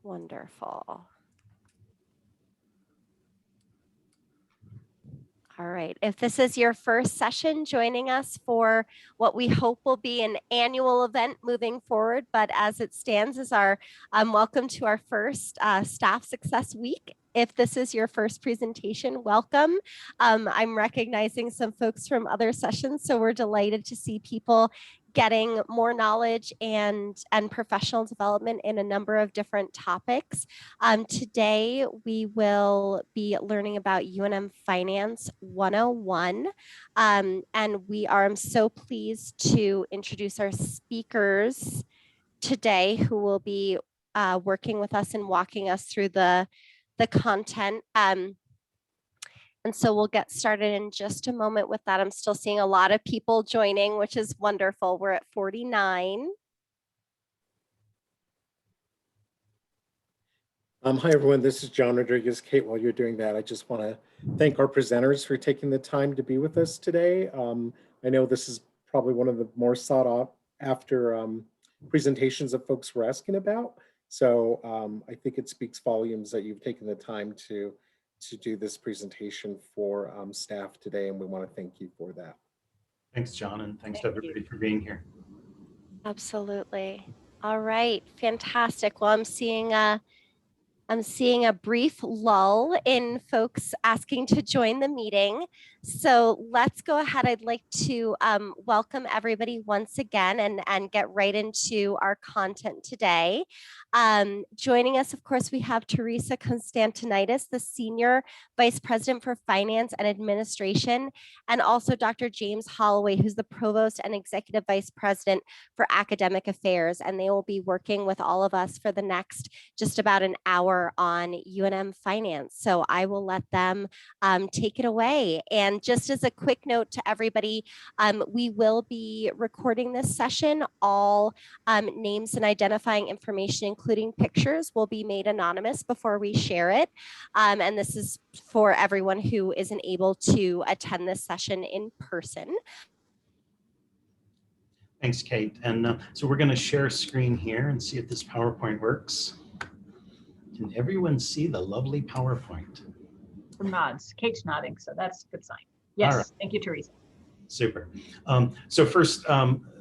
Wonderful. All right, if this is your first session joining us for what we hope will be an annual event moving forward, but as it stands is our welcome to our first Staff Success Week. If this is your first presentation, welcome. I'm recognizing some folks from other sessions, so we're delighted to see people getting more knowledge and professional development in a number of different topics. Today, we will be learning about UNM Finance 101. And I'm so pleased to introduce our speakers today who will be working with us and walking us through the content. And so we'll get started in just a moment with that. I'm still seeing a lot of people joining, which is wonderful. We're at 49. Hi, everyone. This is John Rodriguez. Kate, while you're doing that, I just want to thank our presenters for taking the time to be with us today. I know this is probably one of the more sought after presentations that folks were asking about. So I think it speaks volumes that you've taken the time to do this presentation for staff today, and we want to thank you for that. Thanks, John, and thanks to everybody for being here. Absolutely. All right, fantastic. Well, I'm seeing a brief lull in folks asking to join the meeting. So let's go ahead. I'd like to welcome everybody once again and get right into our content today. Joining us, of course, we have Teresa Costantinidis, the Senior Vice President for Finance and Administration, and also Dr. James Holloway, who's the Provost and Executive Vice President for Academic Affairs. And they will be working with all of us for the next just about an hour on UNM Finance. So I will let them take it away. And just as a quick note to everybody, we will be recording this session. All names and identifying information, including pictures, will be made anonymous before we share it. And this is for everyone who isn't able to attend this session in person. Thanks, Kate. And so we're going to share screen here and see if this PowerPoint works. Can everyone see the lovely PowerPoint? Some nods. Kate's nodding, so that's a good sign. Yes, right. Thank you, Teresa. Super. So first,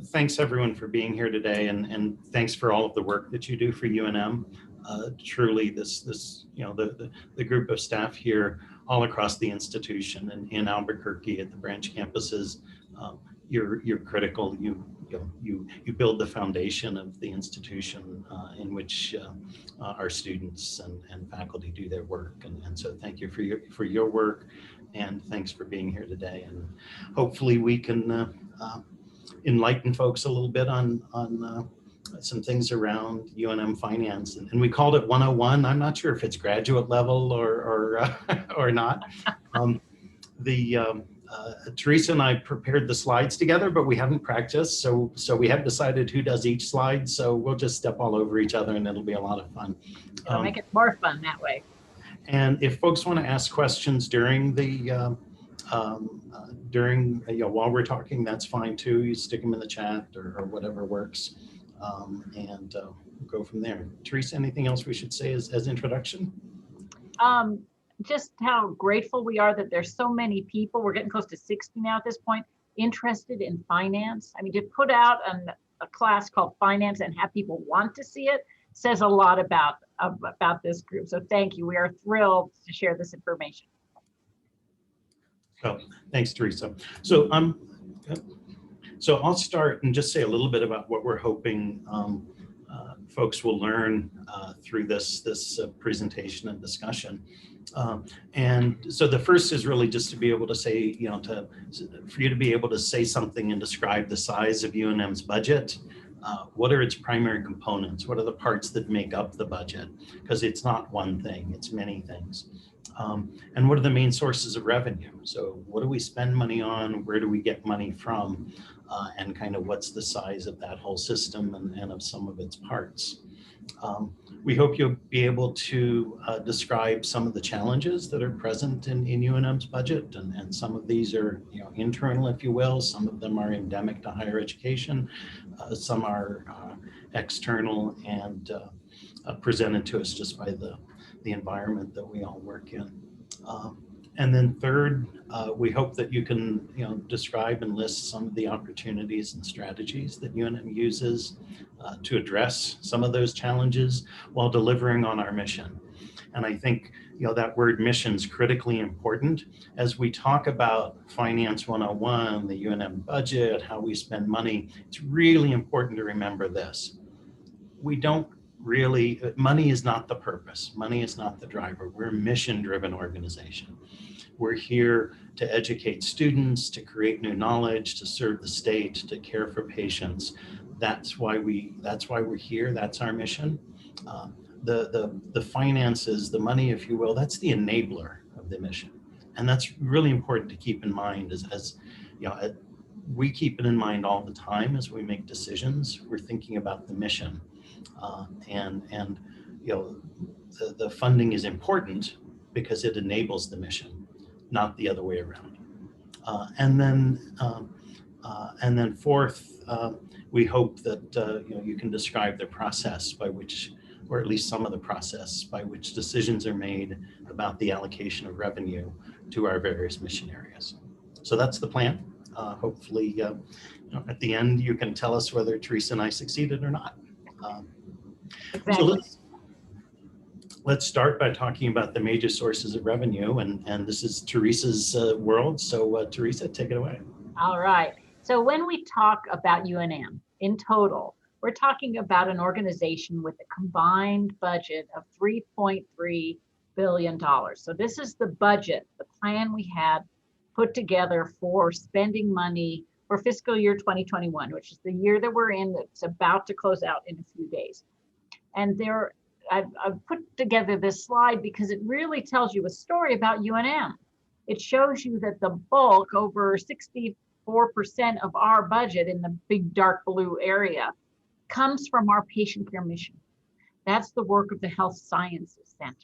thanks everyone for being here today, and thanks for all of the work that you do for UNM. Truly, this the group of staff here all across the institution and in Albuquerque at the branch campuses, you're critical. You build the foundation of the institution in which our students and faculty do their work, and so thank you for your work, and thanks for being here today. And hopefully we can enlighten folks a little bit on some things around UNM Finance, and we called it 101. I'm not sure if it's graduate level or not. Teresa and I prepared the slides together, but we haven't practiced, so we have decided who does each slide. So we'll just step all over each other, and it'll be a lot of fun. It'll make it more fun that way. And if folks want to ask questions during the while we're talking, that's fine too. You stick them in the chat or whatever works, and go from there. Teresa, anything else we should say as introduction? Just how grateful we are that there's so many people, we're getting close to 60 now at this point, interested in finance. I mean, to put out a class called Finance and have people want to see it says a lot about this group. So thank you. We are thrilled to share this information. Oh, thanks, Teresa. So I'll start and just say a little bit about what we're hoping folks will learn through this presentation and discussion. And so the first is really just to be able to say, for you to be able to say something and describe the size of UNM's budget. What are its primary components? What are the parts that make up the budget? Because it's not one thing, it's many things. And what are the main sources of revenue? So what do we spend money on? Where do we get money from? And kind of what's the size of that whole system and of some of its parts. We hope you'll be able to describe some of the challenges that are present in UNM's budget, and some of these are internal, if you will. Some of them are endemic to higher education. Some are external and presented to us just by the environment that we all work in. And then third, we hope that you can describe and list some of the opportunities and strategies that UNM uses to address some of those challenges while delivering on our mission. And I think that word mission is critically important as we talk about Finance 101, the UNM budget, how we spend money. It's really important to remember this. We don't really, money is not the purpose. Money is not the driver. We're a mission-driven organization. We're here to educate students, to create new knowledge, to serve the state, to care for patients. That's why we're here. That's our mission. The finances, the money, if you will, that's the enabler of the mission. And that's really important to keep in mind as we keep it in mind all the time as we make decisions. We're thinking about the mission. The funding is important because it enables the mission, not the other way around. And then fourth, we hope that you can describe the process by which, or at least some of the process by which decisions are made about the allocation of revenue to our various mission areas. So that's the plan. Hopefully, at the end, you can tell us whether Teresa and I succeeded or not. Exactly. So let's start by talking about the major sources of revenue, and this is Teresa's world. So Teresa, take it away. All right. So when we talk about UNM in total, we're talking about an organization with a combined budget of $3.3 billion. So this is the budget, the plan we had put together for spending money for fiscal year 2021, which is the year that we're in, that's about to close out in a few days. And I've put together this slide because it really tells you a story about UNM. It shows you that the bulk, over 64% of our budget in the big dark blue area, comes from our patient care mission. That's the work of the Health Sciences Center.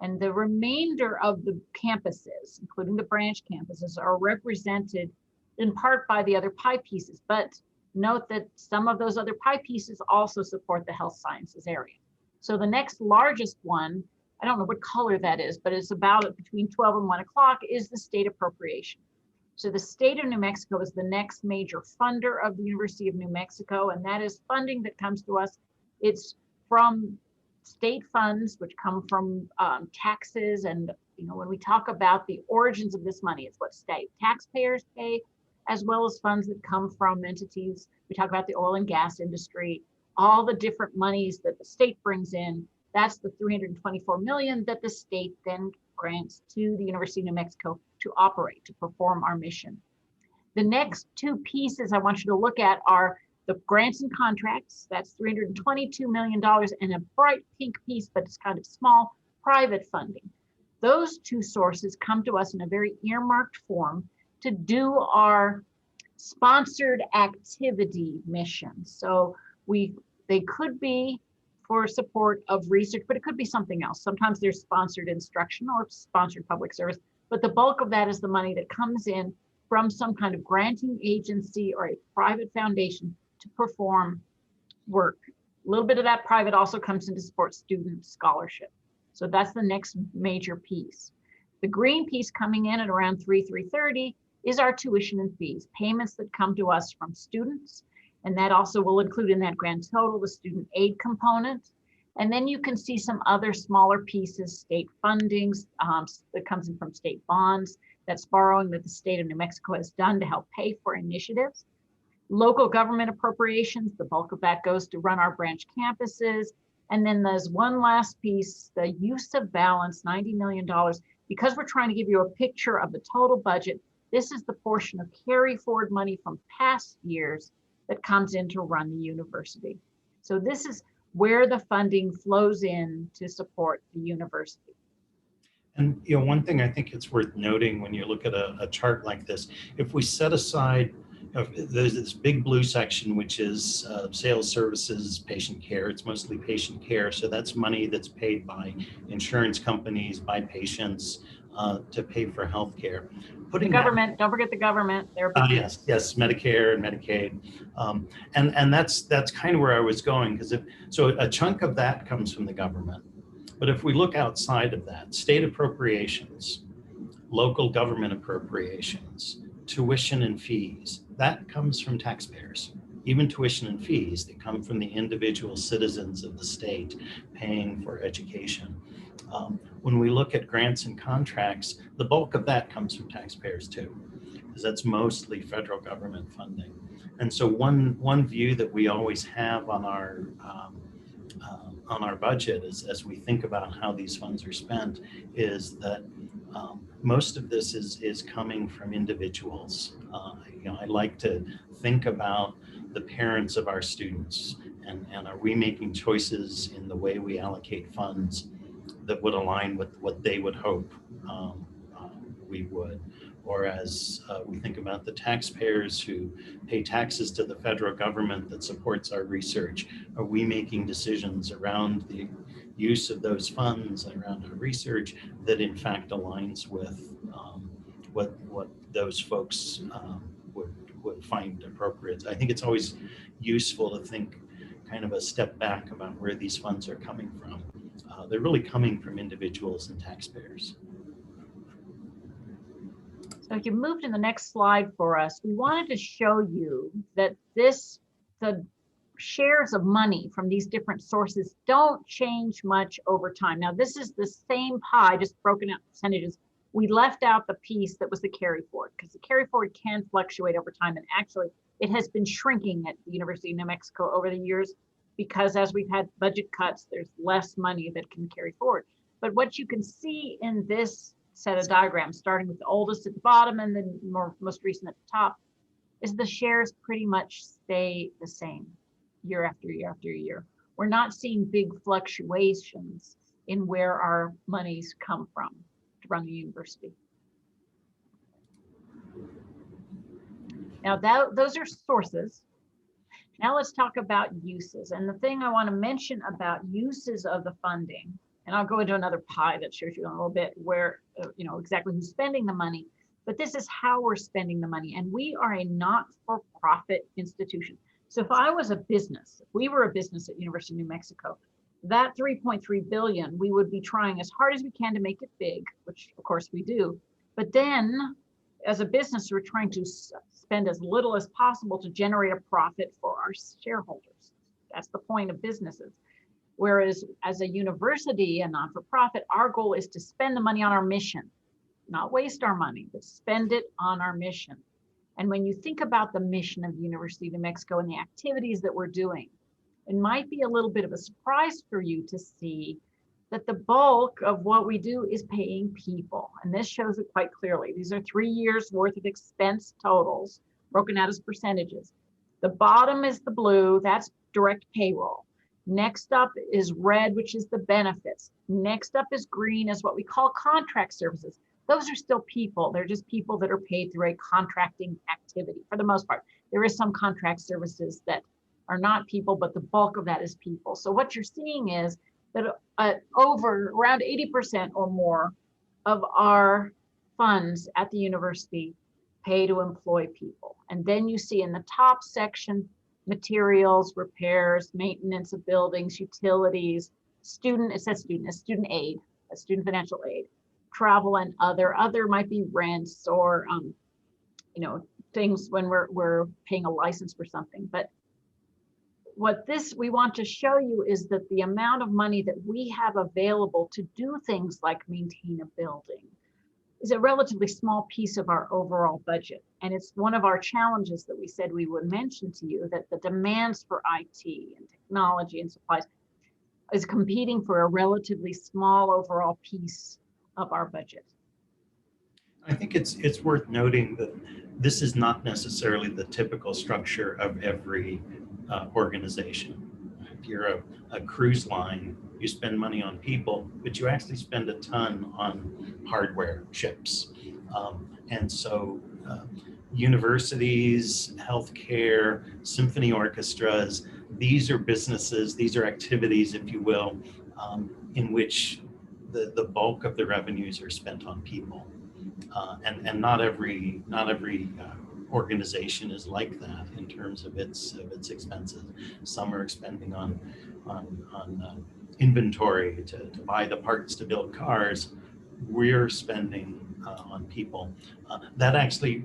And the remainder of the campuses, including the branch campuses, are represented in part by the other pie pieces. But note that some of those other pie pieces also support the health sciences area. So the next largest one, I don't know what color that is, but it's about between 12 and 1 o'clock, is the state appropriation. So the state of New Mexico is the next major funder of the University of New Mexico, and that is funding that comes to us. It's from state funds, which come from taxes. And when we talk about the origins of this money, it's what state taxpayers pay, as well as funds that come from entities. We talk about the oil and gas industry, all the different monies that the state brings in. That's the $324 million that the state then grants to the University of New Mexico to operate, to perform our mission. The next two pieces I want you to look at are the grants and contracts. That's $322 million, and a bright pink piece, but it's kind of small, private funding. Those two sources come to us in a very earmarked form to do our sponsored activity missions. So they could be for support of research, but it could be something else. Sometimes there's sponsored instruction or sponsored public service, but the bulk of that is the money that comes in from some kind of granting agency or a private foundation to perform work. A little bit of that private also comes in to support student scholarship. So that's the next major piece. The green piece coming in at around $330 is our tuition and fees, payments that come to us from students. And that also will include in that grand total the student aid component. And then you can see some other smaller pieces, state fundings that comes in from state bonds. That's borrowing that the state of New Mexico has done to help pay for initiatives. Local government appropriations, the bulk of that goes to run our branch campuses. And then there's one last piece, the use of balance, $90 million. Because we're trying to give you a picture of the total budget, this is the portion of carry forward money from past years that comes in to run the university. So this is where the funding flows in to support the university. And one thing I think it's worth noting when you look at a chart like this, if we set aside, there's this big blue section, which is sales services, patient care. It's mostly patient care. So that's money that's paid by insurance companies, by patients, to pay for healthcare. The government, don't forget the government. They're a big yes, Medicare and Medicaid, and that's kind of where I was going, because so a chunk of that comes from the government, but if we look outside of that, state appropriations, local government appropriations, tuition and fees, that comes from taxpayers. Even tuition and fees that come from the individual citizens of the state paying for education. When we look at grants and contracts, the bulk of that comes from taxpayers too, because that's mostly federal government funding. And so one view that we always have on our budget is, as we think about how these funds are spent, is that most of this is coming from individuals. I like to think about the parents of our students, and are we making choices in the way we allocate funds that would align with what they would hope we would? Or as we think about the taxpayers who pay taxes to the federal government that supports our research, are we making decisions around the use of those funds and around our research that in fact aligns with what those folks would find appropriate? I think it's always useful to think kind of a step back about where these funds are coming from. They're really coming from individuals and taxpayers. So if you move to the next slide for us, we wanted to show you that the shares of money from these different sources don't change much over time. Now, this is the same pie, just broken out percentages. We left out the piece that was the carry forward, because the carry forward can fluctuate over time. And actually, it has been shrinking at the University of New Mexico over the years, because as we've had budget cuts, there's less money that can carry forward. But what you can see in this set of diagrams, starting with the oldest at the bottom and then most recent at the top, is the shares pretty much stay the same year after year after year. We're not seeing big fluctuations in where our monies come from to run the university. Now those are sources. Now let's talk about uses. And the thing I want to mention about uses of the funding, and I'll go into another pie that shows you in a little bit where, exactly who's spending the money, but this is how we're spending the money. And we are a not-for-profit institution. So if I was a business, if we were a business at University of New Mexico, that 3.3 billion, we would be trying as hard as we can to make it big, which of course we do. But then as a business, we're trying to spend as little as possible to generate a profit for our shareholders. That's the point of businesses. Whereas as a university and not-for-profit, our goal is to spend the money on our mission, not waste our money, but spend it on our mission. And when you think about the mission of the University of New Mexico and the activities that we're doing, it might be a little bit of a surprise for you to see that the bulk of what we do is paying people. And this shows it quite clearly. These are 3 years worth of expense totals broken out as percentages. The bottom is the blue, that's direct payroll. Next up is red, which is the benefits. Next up is green, is what we call contract services. Those are still people. They're just people that are paid through a contracting activity for the most part. There is some contract services that are not people, but the bulk of that is people. So what you're seeing is that around 80% or more of our funds at the university pay to employ people. And then you see in the top section, materials, repairs, maintenance of buildings, utilities, student aid, student financial aid, travel and other might be rents or things when we're paying a license for something. But what we want to show you is that the amount of money that we have available to do things like maintain a building is a relatively small piece of our overall budget. And it's one of our challenges that we said we would mention to you, that the demands for IT and technology and supplies is competing for a relatively small overall piece of our budget. I think it's worth noting that this is not necessarily the typical structure of every organization. If you're a cruise line, you spend money on people, but you actually spend a ton on hardware, chips. And so universities, healthcare, symphony orchestras, these are businesses, these are activities, if you will, in which the bulk of the revenues are spent on people, and not every organization is like that in terms of its expenses. Some are expending on inventory to buy the parts to build cars. We're spending on people. That actually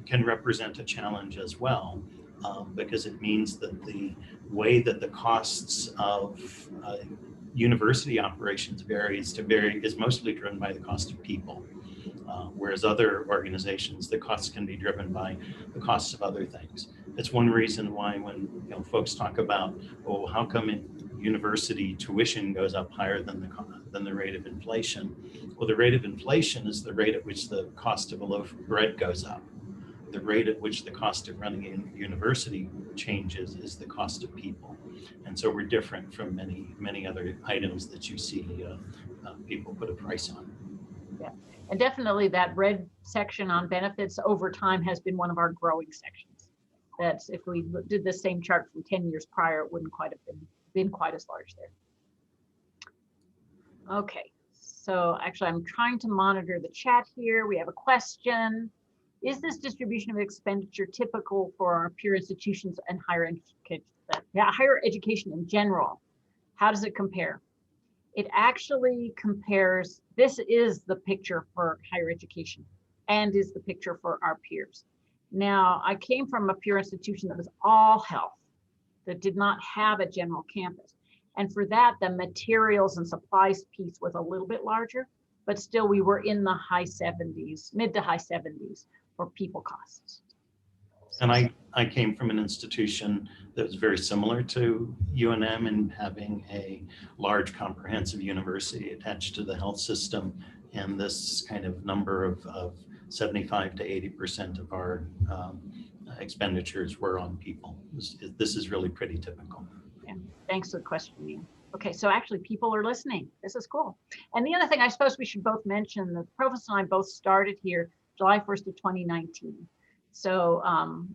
can represent a challenge as well, because it means that the way that the costs of university operations is mostly driven by the cost of people. Whereas other organizations, the costs can be driven by the costs of other things. It's one reason why when folks talk about, oh, how come university tuition goes up higher than the rate of inflation? Well, the rate of inflation is the rate at which the cost of a loaf of bread goes up. The rate at which the cost of running a university changes is the cost of people. And so we're different from many other items that you see people put a price on. Yeah, and definitely that red section on benefits over time has been one of our growing sections. That's, if we did the same chart from 10 years prior, it wouldn't quite have been quite as large there. Okay, so actually I'm trying to monitor the chat here. We have a question. Is this distribution of expenditure typical for our peer institutions and higher education in general? How does it compare? It actually compares, this is the picture for higher education and is the picture for our peers. Now, I came from a peer institution that was all health, that did not have a general campus. And for that, the materials and supplies piece was a little bit larger, but still we were in the high 70s, mid to high 70s for people costs. And I came from an institution that was very similar to UNM in having a large comprehensive university attached to the health system. And this kind of number of 75 to 80% of our expenditures were on people. This is really pretty typical. Yeah, thanks for the question, Ian. Okay, so actually people are listening. This is cool. And the other thing I suppose we should both mention, the Provost and I both started here July 1st of 2019. So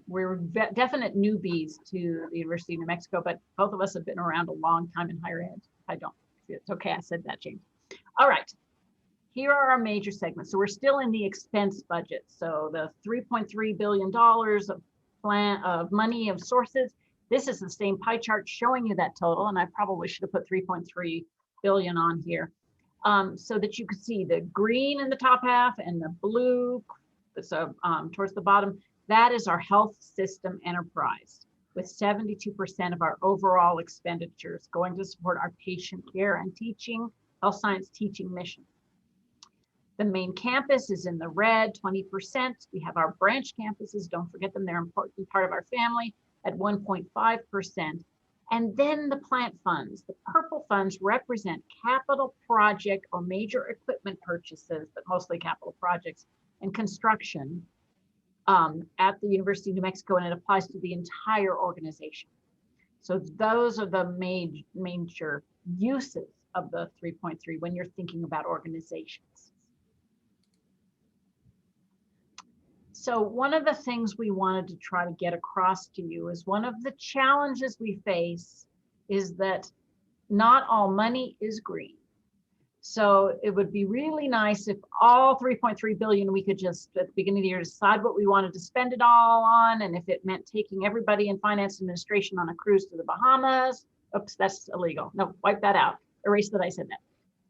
we're definite newbies to the University of New Mexico, but both of us have been around a long time in higher ed. It's okay, I said that, James. All right, here are our major segments. So we're still in the expense budget. So the $3.3 billion of money of sources, this is the same pie chart showing you that total, and I probably should have put 3.3 billion on here so that you could see the green in the top half and the blue so towards the bottom. That is our health system enterprise, with 72% of our overall expenditures going to support our patient care and teaching, health science teaching mission. The main campus is in the red, 20%. We have our branch campuses, don't forget them, they're an important part of our family, at 1.5%. And then the plant funds, the purple funds represent capital project or major equipment purchases, but mostly capital projects and construction at the University of New Mexico, and it applies to the entire organization. So those are the major uses of the 3.3 when you're thinking about organizations. So one of the things we wanted to try to get across to you is one of the challenges we face is that not all money is green. So it would be really nice if all 3.3 billion, we could just at the beginning of the year decide what we wanted to spend it all on. And if it meant taking everybody in finance administration on a cruise to the Bahamas, oops, that's illegal. No, wipe that out. Erase that I said that.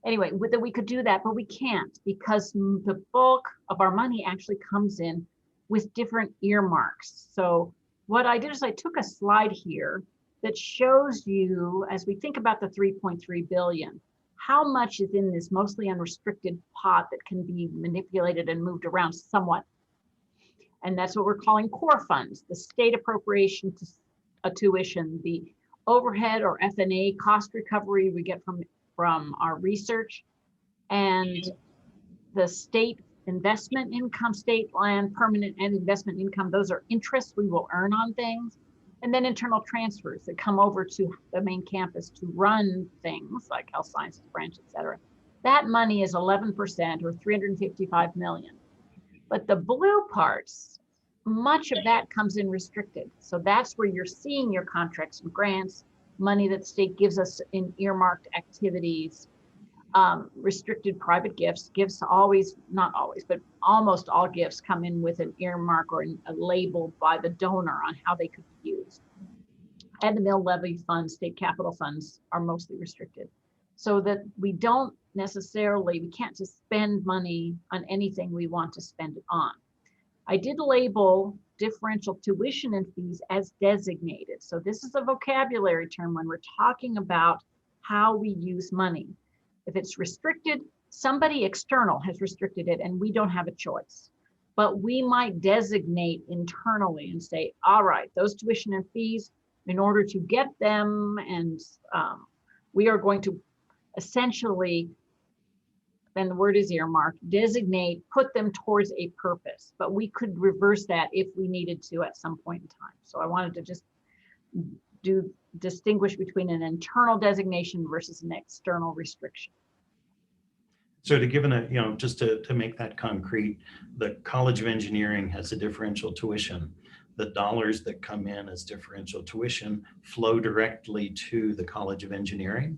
Anyway, that we could do that, but we can't because the bulk of our money actually comes in with different earmarks. So what I did is I took a slide here that shows you, as we think about the 3.3 billion, how much is in this mostly unrestricted pot that can be manipulated and moved around somewhat. And that's what we're calling core funds, the state appropriation to a tuition, the overhead or F&A cost recovery we get from our research, and the state investment income, state land, permanent and investment income, those are interests we will earn on things. And then internal transfers that come over to the main campus to run things like health sciences branch, et cetera. That money is 11% or 355 million. But the blue parts, much of that comes in restricted. So that's where you're seeing your contracts and grants, money that the state gives us in earmarked activities. restricted private gifts. Gifts always, not always, but almost all gifts come in with an earmark or a label by the donor on how they could be used. And the mill levy funds, state capital funds are mostly restricted. So that we don't necessarily, we can't just spend money on anything we want to spend it on. I did label differential tuition and fees as designated. So this is a vocabulary term when we're talking about how we use money. If it's restricted, somebody external has restricted it and we don't have a choice. But we might designate internally and say, all right, those tuition and fees, in order to get them, and we are going to essentially, then the word is earmark, designate, put them towards a purpose. But we could reverse that if we needed to at some point in time. So I wanted to just distinguish between an internal designation versus an external restriction. So to give just to make that concrete, the College of Engineering has a differential tuition. The dollars that come in as differential tuition flow directly to the College of Engineering.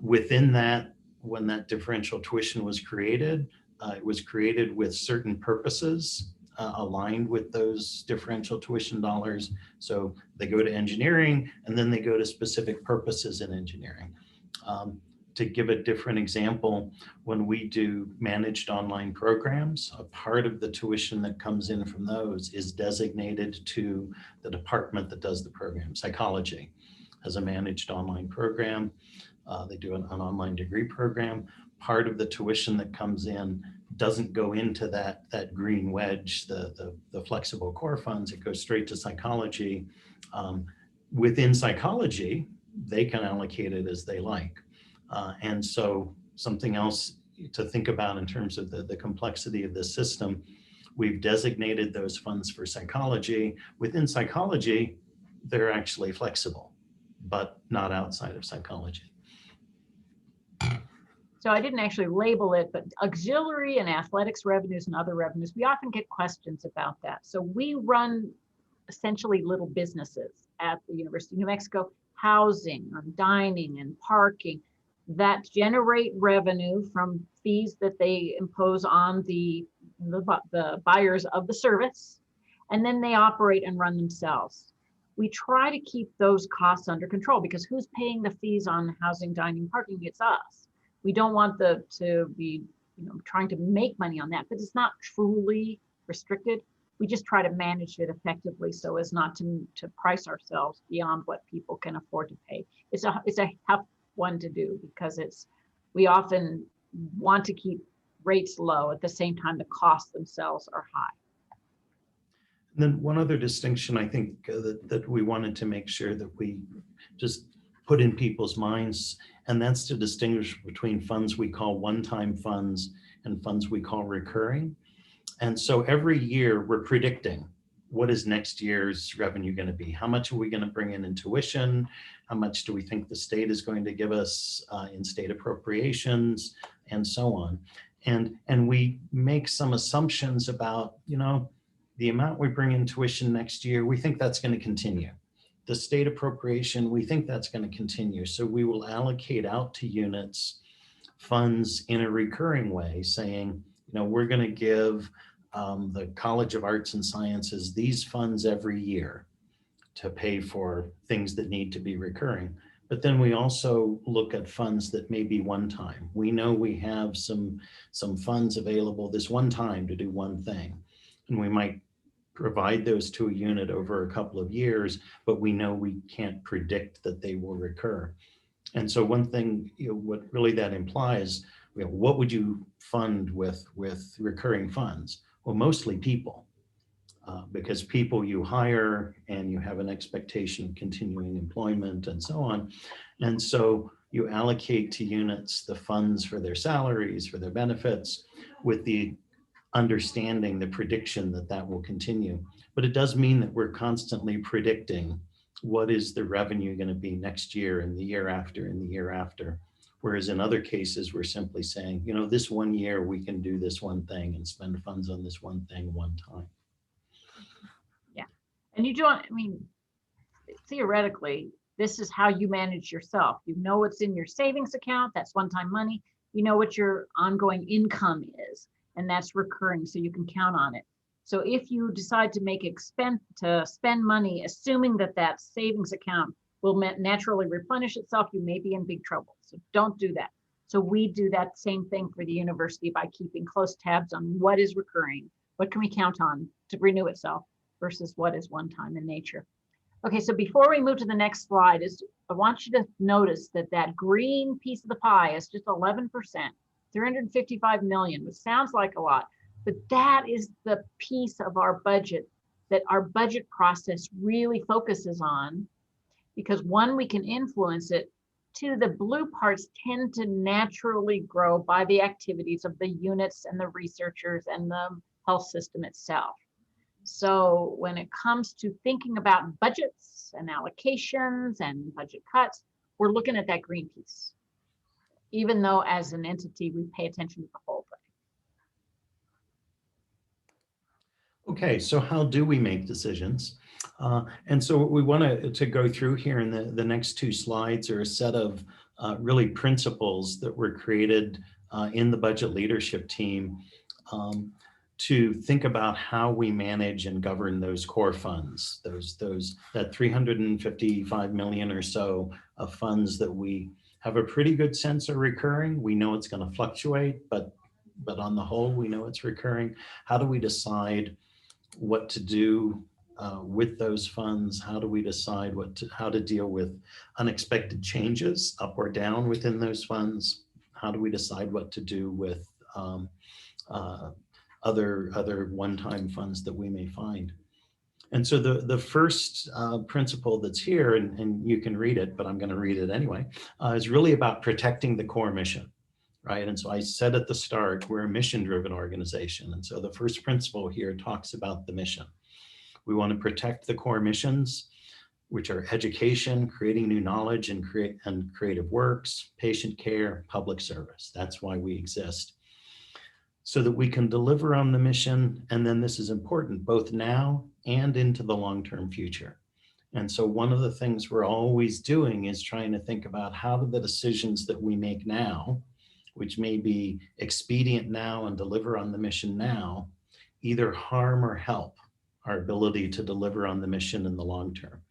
Within that, when that differential tuition was created, it was created with certain purposes aligned with those differential tuition dollars. So they go to engineering and then they go to specific purposes in engineering. To give a different example, when we do managed online programs, a part of the tuition that comes in from those is designated to the department that does the program. Psychology has a managed online program. They do an online degree program. Part of the tuition that comes in doesn't go into that green wedge, the flexible core funds. It goes straight to psychology. Within psychology, they can allocate it as they like. And so something else to think about in terms of the complexity of this system, we've designated those funds for psychology. Within psychology, they're actually flexible, but not outside of psychology. So I didn't actually label it, but auxiliary and athletics revenues and other revenues, we often get questions about that. So we run essentially little businesses at the University of New Mexico, housing and dining and parking, that generate revenue from fees that they impose on the buyers of the service, and then they operate and run themselves. We try to keep those costs under control because who's paying the fees on housing, dining, parking? It's us. We don't want to be trying to make money on that, but it's not truly restricted. We just try to manage it effectively so as not to price ourselves beyond what people can afford to pay. It's a tough one to do because we often want to keep rates low at the same time the costs themselves are high. And then one other distinction I think that we wanted to make sure that we just put in people's minds, and that's to distinguish between funds we call one-time funds and funds we call recurring. And so every year we're predicting what is next year's revenue going to be? How much are we going to bring in tuition? How much do we think the state is going to give us in state appropriations and so on? And we make some assumptions about, the amount we bring in tuition next year, we think that's going to continue. The state appropriation, we think that's going to continue. So we will allocate out to units funds in a recurring way, saying, we're going to give the College of Arts and Sciences these funds every year to pay for things that need to be recurring. But then we also look at funds that may be one time. We know we have some funds available this one time to do one thing. And we might provide those to a unit over a couple of years, but we know we can't predict that they will recur. And so one thing, what really that implies, what would you fund with recurring funds? Well, mostly people, because people you hire and you have an expectation of continuing employment and so on. And so you allocate to units the funds for their salaries, for their benefits, with the understanding, the prediction that will continue. But it does mean that we're constantly predicting what is the revenue going to be next year and the year after and the year after. Whereas in other cases, we're simply saying, this one year we can do this one thing and spend funds on this one thing one time. Yeah. And you don't, theoretically, This is how you manage yourself. You know what's in your savings account, that's one-time money. You know what your ongoing income is, and that's recurring, so you can count on it. So if you decide to spend money, assuming that that savings account will naturally replenish itself, you may be in big trouble. So don't do that. So we do that same thing for the university by keeping close tabs on what is recurring, what can we count on to renew itself versus what is one-time in nature. Okay, so before we move to the next slide, I want you to notice that that green piece of the pie is just 11%, 355 million, which sounds like a lot, but that is the piece of our budget that our budget process really focuses on, because one, we can influence it. Two, the blue parts tend to naturally grow by the activities of the units and the researchers and the health system itself. So when it comes to thinking about budgets and allocations and budget cuts, we're looking at that green piece, even though as an entity, we pay attention to the whole thing. Okay, so how do we make decisions? And so what we want to go through here in the next two slides are a set of really principles that were created in the budget leadership team to think about how we manage and govern those core funds, that 355 million or so of funds that we have a pretty good sense are recurring. We know it's going to fluctuate, but on the whole, we know it's recurring. How do we decide what to do with those funds? How do we decide how to deal with unexpected changes up or down within those funds? How do we decide what to do with other one-time funds that we may find? And so the first principle that's here, and you can read it, but I'm going to read it anyway, is really about protecting the core mission, right? And so I said at the start, we're a mission-driven organization. And so the first principle here talks about the mission. We want to protect the core missions, which are education, creating new knowledge and creative works, patient care, public service. That's why we exist, so that we can deliver on the mission. And then this is important, both now and into the long-term future. And so one of the things we're always doing is trying to think about how do the decisions that we make now, which may be expedient now and deliver on the mission now, either harm or help our ability to deliver on the mission in the long term.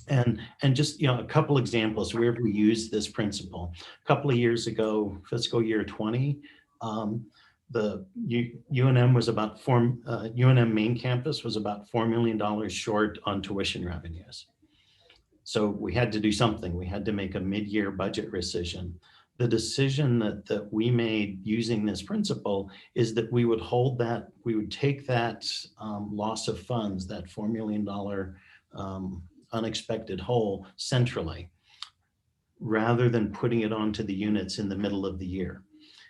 And just, a couple examples where we use this principle. A couple of years ago, fiscal year 20, the UNM was about UNM main campus was about $4 million short on tuition revenues. So we had to do something. We had to make a mid-year budget rescission. The decision that we made using this principle is that we would hold that, we would take that loss of funds, that $4 million unexpected hole centrally, rather than putting it onto the units in the middle of the year.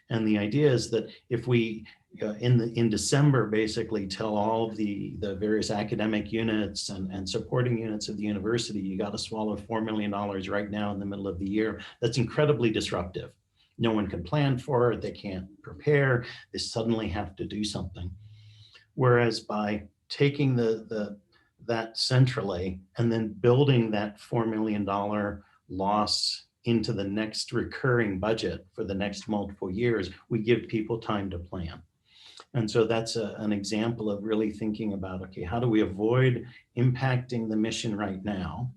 And the idea is that if we, in December, basically tell all of the various academic units and supporting units of the university, you got to swallow $4 million right now in the middle of the year, that's incredibly disruptive. No one can plan for it. They can't prepare. They suddenly have to do something. Whereas by taking that centrally and then building that $4 million loss into the next recurring budget for the next multiple years, we give people time to plan. And so that's an example of really thinking about, okay, how do we avoid impacting the mission right now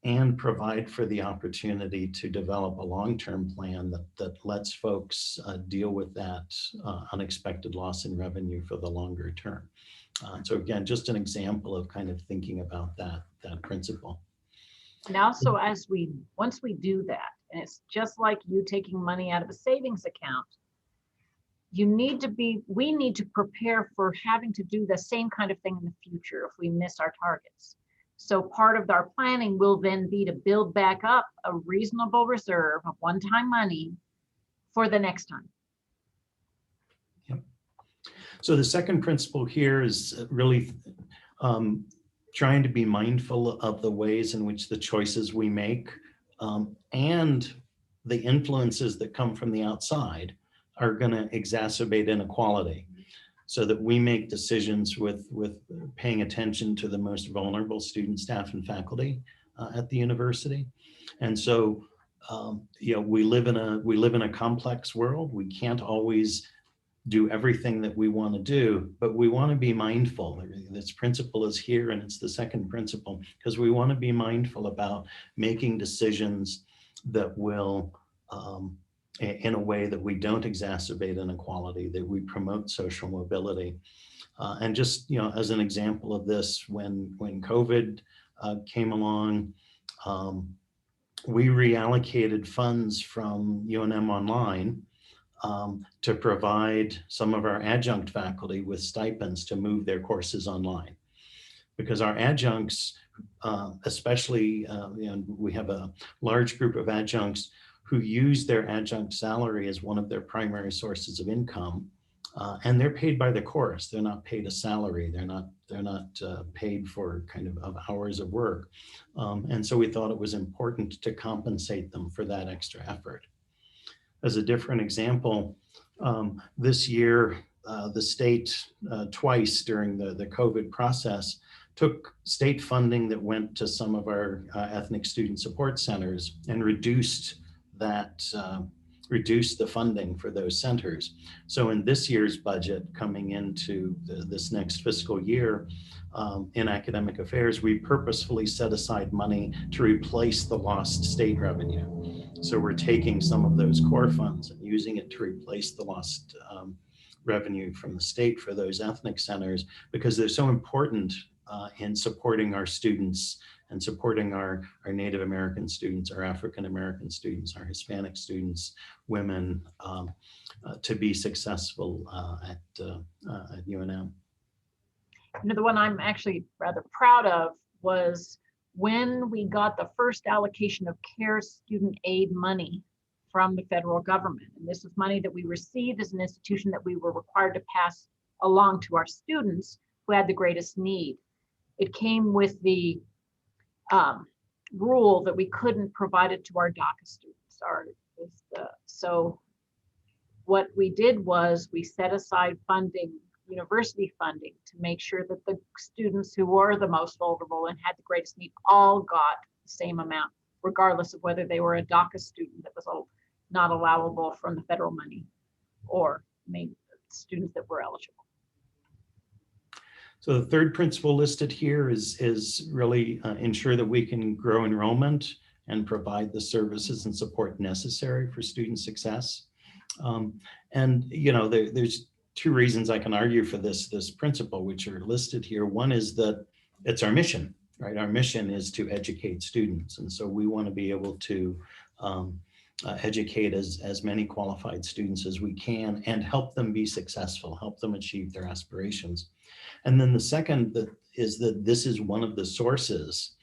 and provide for the opportunity to develop a long-term plan that lets folks deal with that unexpected loss in revenue for the longer term. So again, just an example of kind of thinking about that principle. And also, once we do that, and it's just like you taking money out of a savings account, we need to prepare for having to do the same kind of thing in the future if we miss our targets. So part of our planning will then be to build back up a reasonable reserve of one-time money for the next time. Yep. So the second principle here is really trying to be mindful of the ways in which the choices we make and the influences that come from the outside are going to exacerbate inequality, so that we make decisions with paying attention to the most vulnerable students, staff, and faculty, at the university. And so, you know, we live in a complex world. We can't always do everything that we want to do, but we want to be mindful. This principle is here, and it's the second principle, because we want to be mindful about making decisions that will, in a way that we don't exacerbate inequality, that we promote social mobility. And just, you know, as an example of this, when COVID came along, we reallocated funds from UNM Online to provide some of our adjunct faculty with stipends to move their courses online. Because our adjuncts, especially, you know, we have a large group of adjuncts who use their adjunct salary as one of their primary sources of income, and they're paid by the course. They're not paid a salary. They're not paid for kind of hours of work. And so we thought it was important to compensate them for that extra effort. As a different example, this year, the state twice during the COVID process took state funding that went to some of our ethnic student support centers and reduced the funding for those centers. So in this year's budget coming into this next fiscal year, in academic affairs, we purposefully set aside money to replace the lost state revenue. So we're taking some of those core funds and using it to replace the lost revenue from the state for those ethnic centers, because they're so important in supporting our students and supporting our Native American students, our African American students, our Hispanic students, women, to be successful at UNM. You know, the one I'm actually rather proud of was when we got the first allocation of CARES student aid money from the federal government. And this is money that we received as an institution that we were required to pass along to our students who had the greatest need. It came with the rule that we couldn't provide it to our DACA students. So what we did was we set aside funding, university funding, to make sure that the students who were the most vulnerable and had the greatest need all got the same amount, regardless of whether they were a DACA student that was not allowable from the federal money or maybe students that were eligible. So the third principle listed here is really ensure that we can grow enrollment and provide the services and support necessary for student success. And you know, there's two reasons I can argue for this principle, which are listed here. One is that it's our mission, right? Our mission is to educate students. And so we want to be able to educate as many qualified students as we can and help them be successful, help them achieve their aspirations. And then the second is that this is one of the sources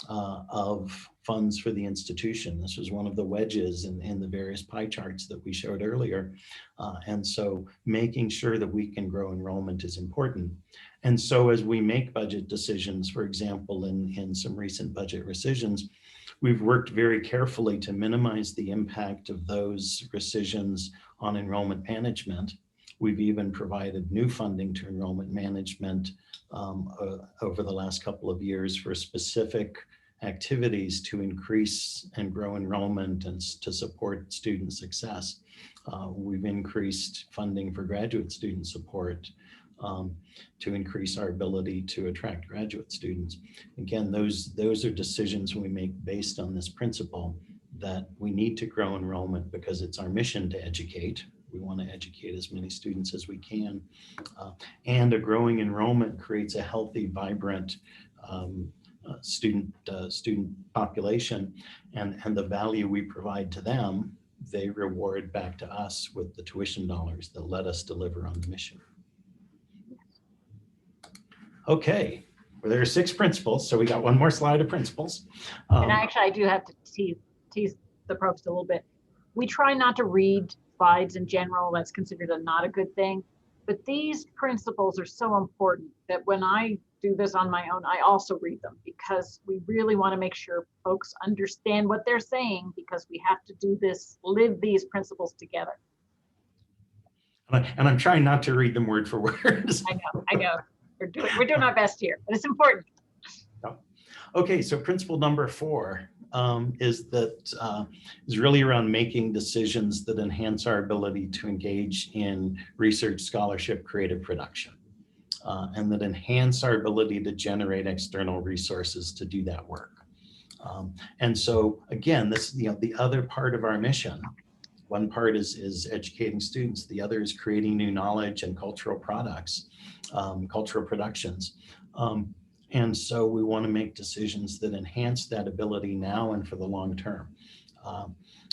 of funds for the institution. This was one of the wedges in the various pie charts that we showed earlier. And so making sure that we can grow enrollment is important. And so as we make budget decisions, for example, in some recent budget rescissions, we've worked very carefully to minimize the impact of those rescissions on enrollment management. We've even provided new funding to enrollment management over the last couple of years for specific activities to increase and grow enrollment and to support student success. We've increased funding for graduate student support to increase our ability to attract graduate students. Again, those are decisions we make based on this principle that we need to grow enrollment because it's our mission to educate. We want to educate as many students as we can. And a growing enrollment creates a healthy, vibrant student population, and the value we provide to them, they reward back to us with the tuition dollars that let us deliver on the mission. Okay, well, there are 6 principles, so we got one more slide of principles. And actually, I do have to tease the Provost a little bit. We try not to read slides in general. That's considered not a good thing. But these principles are so important that when I do this on my own, I also read them, because we really want to make sure folks understand what they're saying, because we have to do this, live these principles together. And I'm trying not to read them word for word. I know. We're doing our best here, but it's important. Okay, so principle number 4 is really around making decisions that enhance our ability to engage in research, scholarship, creative production, and that enhance our ability to generate external resources to do that work. And so again, this, the other part of our mission. One part is educating students. The other is creating new knowledge and cultural products, cultural productions. And so we want to make decisions that enhance that ability now and for the long term.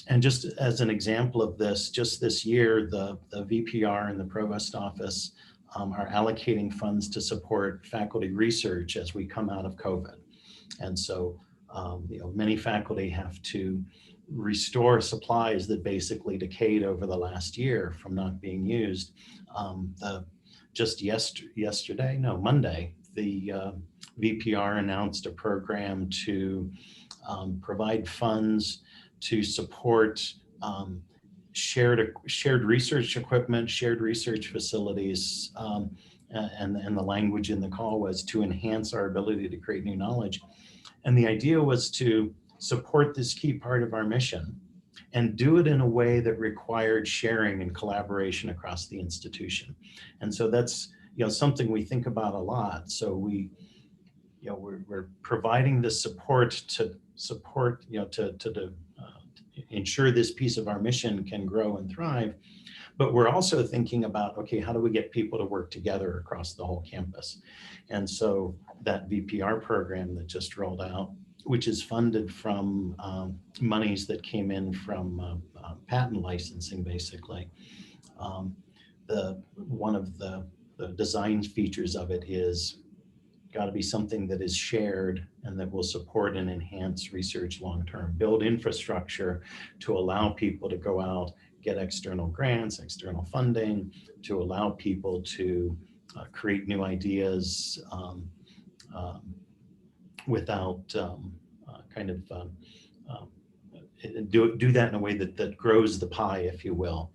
And just as an example of this, just this year, the VPR and the Provost office are allocating funds to support faculty research as we come out of COVID. And so, many faculty have to restore supplies that basically decayed over the last year from not being used. Monday, the VPR announced a program to provide funds to support shared research equipment, shared research facilities, and the language in the call was to enhance our ability to create new knowledge. And the idea was to support this key part of our mission and do it in a way that required sharing and collaboration across the institution. And so that's something we think about a lot. So we're providing the support to ensure this piece of our mission can grow and thrive. But we're also thinking about, okay, how do we get people to work together across the whole campus? And so that VPR program that just rolled out, which is funded from monies that came in from patent licensing, basically. One of the design features of it is got to be something that is shared and that will support and enhance research long-term, build infrastructure to allow people to go out, get external grants, external funding, to allow people to create new ideas without do that in a way that grows the pie, if you will,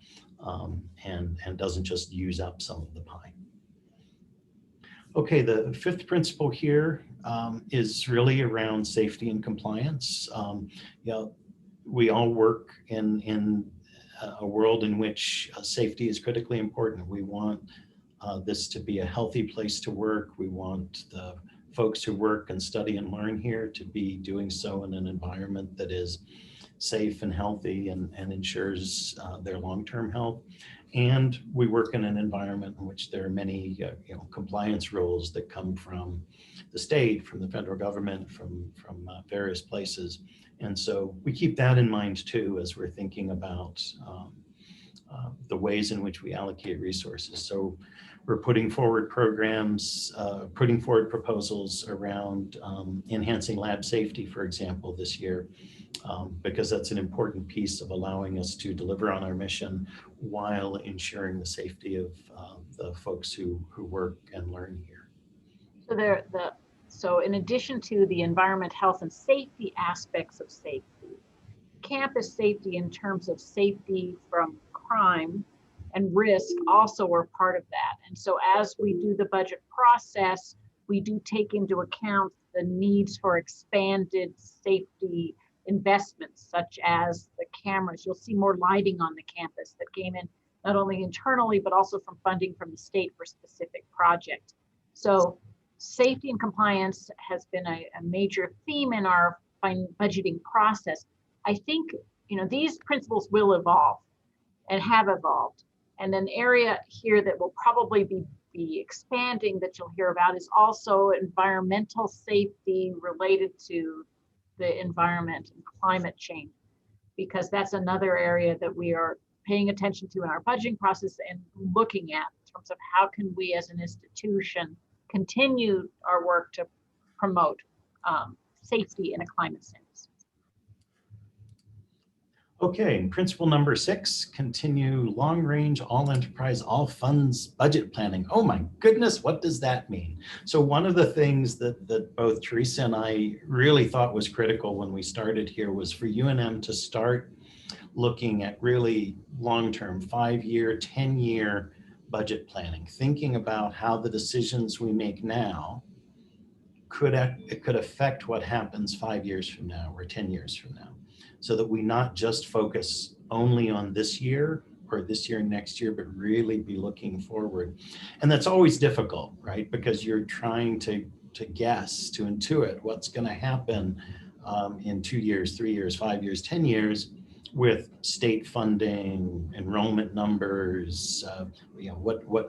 and doesn't just use up some of the pie. Okay, the 5th principle here is really around safety and compliance. We all work in a world in which safety is critically important. We want this to be a healthy place to work. We want the folks who work and study and learn here to be doing so in an environment that is safe and healthy and ensures their long-term health. And we work in an environment in which there are many compliance rules that come from the state, from the federal government, from various places. And so we keep that in mind too as we're thinking about the ways in which we allocate resources. So we're putting forward programs, putting forward proposals around enhancing lab safety, for example, this year, because that's an important piece of allowing us to deliver on our mission while ensuring the safety of the folks who work and learn here. So in addition to the environment, health, and safety aspects of safety, campus safety in terms of safety from crime and risk also are part of that. And so as we do the budget process, we do take into account the needs for expanded safety investments, such as the cameras. You'll see more lighting on the campus that came in not only internally, but also from funding from the state for specific projects. So safety and compliance has been a major theme in our budgeting process. I think these principles will evolve and have evolved. And an area here that will probably be expanding that you'll hear about is also environmental safety related to the environment and climate change, because that's another area that we are paying attention to in our budgeting process and looking at in terms of how can we as an institution continue our work to promote safety in a climate sense. Okay, principle number 6, continue long-range, all-enterprise, all-funds budget planning. Oh my goodness, what does that mean? So one of the things that both Teresa and I really thought was critical when we started here was for UNM to start looking at really long-term, 5-year, 10-year budget planning, thinking about how the decisions we make now it could affect what happens 5 years from now or 10 years from now, so that we not just focus only on this year or this year and next year, but really be looking forward. And that's always difficult, right? Because you're trying to guess, to intuit what's going to happen in 2 years, 3 years, 5 years, 10 years with state funding, enrollment numbers,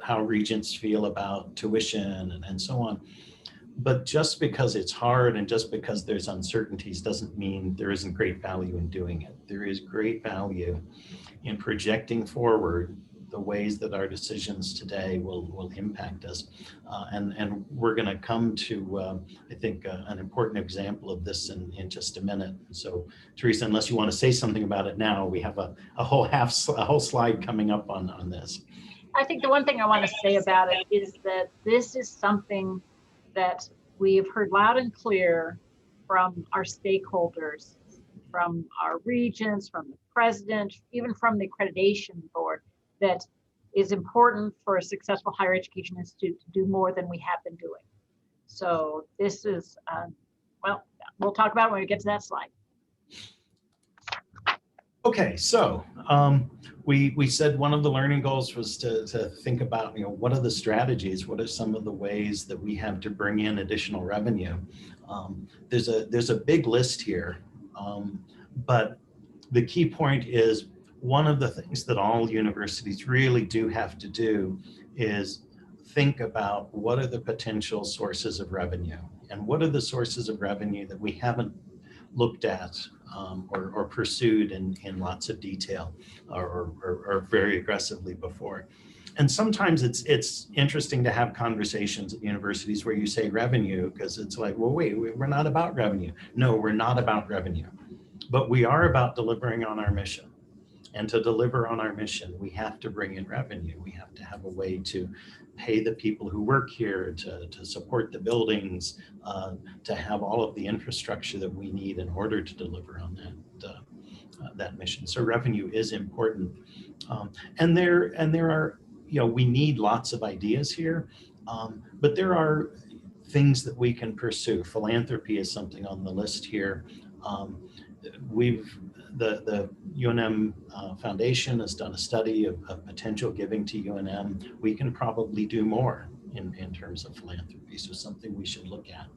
how regents feel about tuition and so on. But just because it's hard and just because there's uncertainties doesn't mean there isn't great value in doing it. There is great value in projecting forward the ways that our decisions today will impact us. And we're going to come to, I think, an important example of this in just a minute. So, Teresa, unless you want to say something about it now, we have a whole slide coming up on this. I think the one thing I want to say about it is that this is something that we have heard loud and clear from our stakeholders, from our regents, from the president, even from the accreditation board, that is important for a successful higher education institute to do more than we have been doing. So this is, well, we'll talk about it when we get to that slide. Okay, so we said one of the learning goals was to think about, what are the strategies, what are some of the ways that we have to bring in additional revenue. There's a big list here, but the key point is one of the things that all universities really do have to do is think about what are the potential sources of revenue and what are the sources of revenue that we haven't looked at or pursued in lots of detail or very aggressively before. And sometimes it's interesting to have conversations at universities where you say revenue, because it's like, well, wait, we're not about revenue. No, we're not about revenue, but we are about delivering on our mission. And to deliver on our mission, we have to bring in revenue. We have to have a way to pay the people who work here, to support the buildings, to have all of the infrastructure that we need in order to deliver on that mission. So revenue is important. And there are, we need lots of ideas here, but there are things that we can pursue. Philanthropy is something on the list here. The UNM Foundation has done a study of potential giving to UNM. We can probably do more in terms of philanthropy, so something we should look at.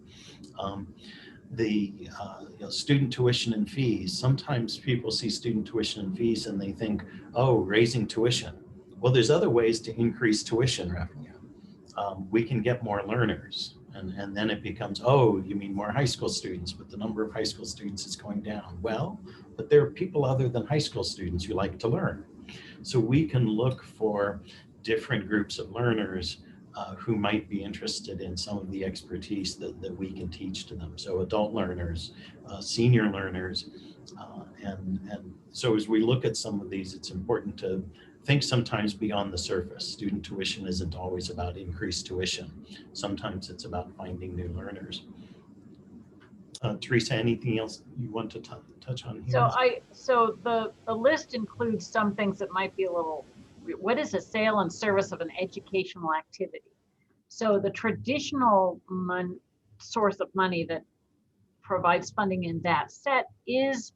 Student tuition and fees. Sometimes people see student tuition and fees and they think, oh, raising tuition. Well, there's other ways to increase tuition revenue. We can get more learners. And then it becomes, oh, you mean more high school students, but the number of high school students is going down. Well, but there are people other than high school students who like to learn. So we can look for different groups of learners who might be interested in some of the expertise that we can teach to them. So adult learners, senior learners. And so as we look at some of these, it's important to think sometimes beyond the surface. Student tuition isn't always about increased tuition. Sometimes it's about finding new learners. Teresa, anything else you want to touch on here? So the list includes some things that might be a little, what is a sale and service of an educational activity? So the traditional source of money that provides funding in that set is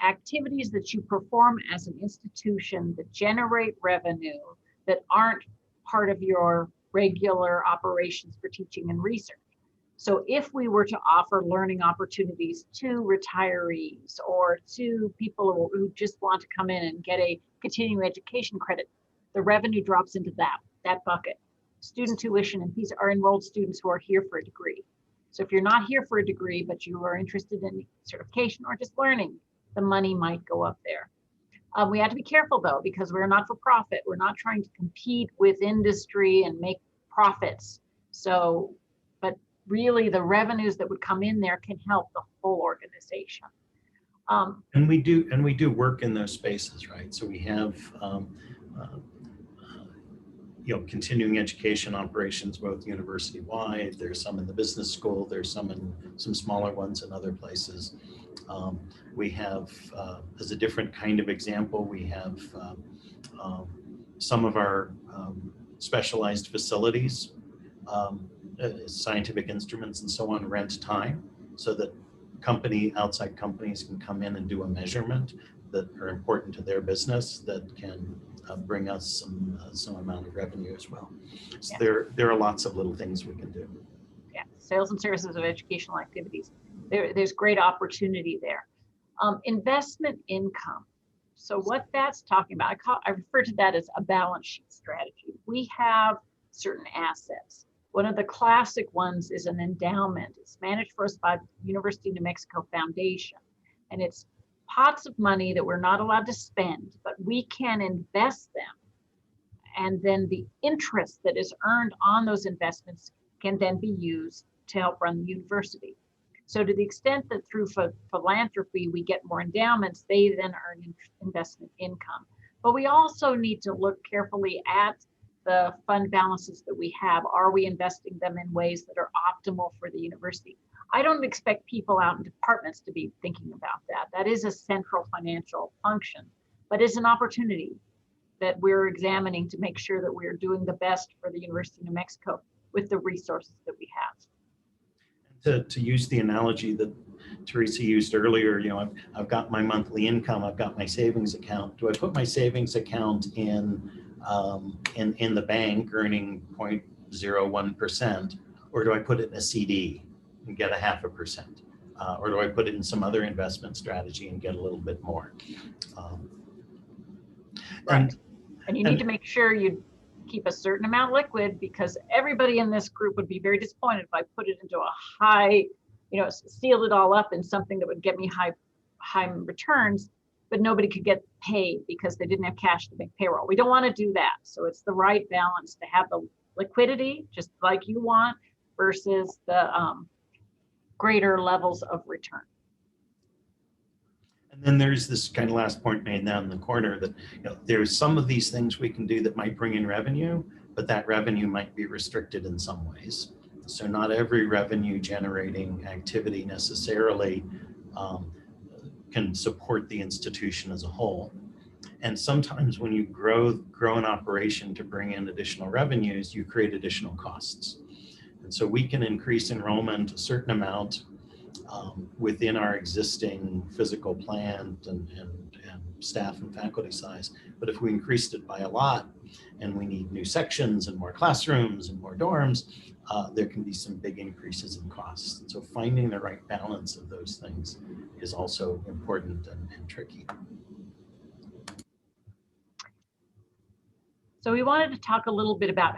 activities that you perform as an institution that generate revenue that aren't part of your regular operations for teaching and research. So if we were to offer learning opportunities to retirees or to people who just want to come in and get a continuing education credit, the revenue drops into that bucket. Student tuition and fees are enrolled students who are here for a degree. So if you're not here for a degree, but you are interested in certification or just learning, the money might go up there. We have to be careful though, because we're not for profit. We're not trying to compete with industry and make profits. So, but really the revenues that would come in there can help the whole organization. And we do work in those spaces, right? So we have continuing education operations, both university-wide. There's some in the business school. There's some smaller ones in other places. We have, as a different kind of example, we have some of our specialized facilities scientific instruments and so on rent time so that outside companies can come in and do a measurement that are important to their business that can bring us some amount of revenue as well. So Yeah. there are lots of little things we can do. Yeah, sales and services of educational activities. There's great opportunity there. Investment income. So what that's talking about, I refer to that as a balance sheet strategy. We have certain assets. One of the classic ones is an endowment. It's managed for us by the University of New Mexico Foundation. And it's pots of money that we're not allowed to spend, but we can invest them. And then the interest that is earned on those investments can then be used to help run the university. So to the extent that through philanthropy, we get more endowments, they then earn investment income. But we also need to look carefully at the fund balances that we have. Are we investing them in ways that are optimal for the university? I don't expect people out in departments to be thinking about that. That is a central financial function, but it's an opportunity that we're examining to make sure that we're doing the best for the University of New Mexico with the resources that we have. To use the analogy that Teresa used earlier, I've got my monthly income, I've got my savings account. Do I put my savings account in the bank earning 0.01%, or do I put it in a CD and get 0.5%? Or do I put it in some other investment strategy and get a little bit more? Right. And you need to make sure you keep a certain amount liquid, because everybody in this group would be very disappointed if I put it into a high, sealed it all up in something that would get me high returns, but nobody could get paid because they didn't have cash to make payroll. We don't want to do that. So it's the right balance to have the liquidity, just like you want, versus the greater levels of return. And then there's this kind of last point made down in the corner that there's some of these things we can do that might bring in revenue, but that revenue might be restricted in some ways. So not every revenue generating activity necessarily can support the institution as a whole. And sometimes when you grow an operation to bring in additional revenues, you create additional costs. And so we can increase enrollment a certain amount within our existing physical plant and staff and faculty size. But if we increased it by a lot and we need new sections and more classrooms and more dorms, there can be some big increases in costs. And so finding the right balance of those things is also important and tricky. So we wanted to talk a little bit about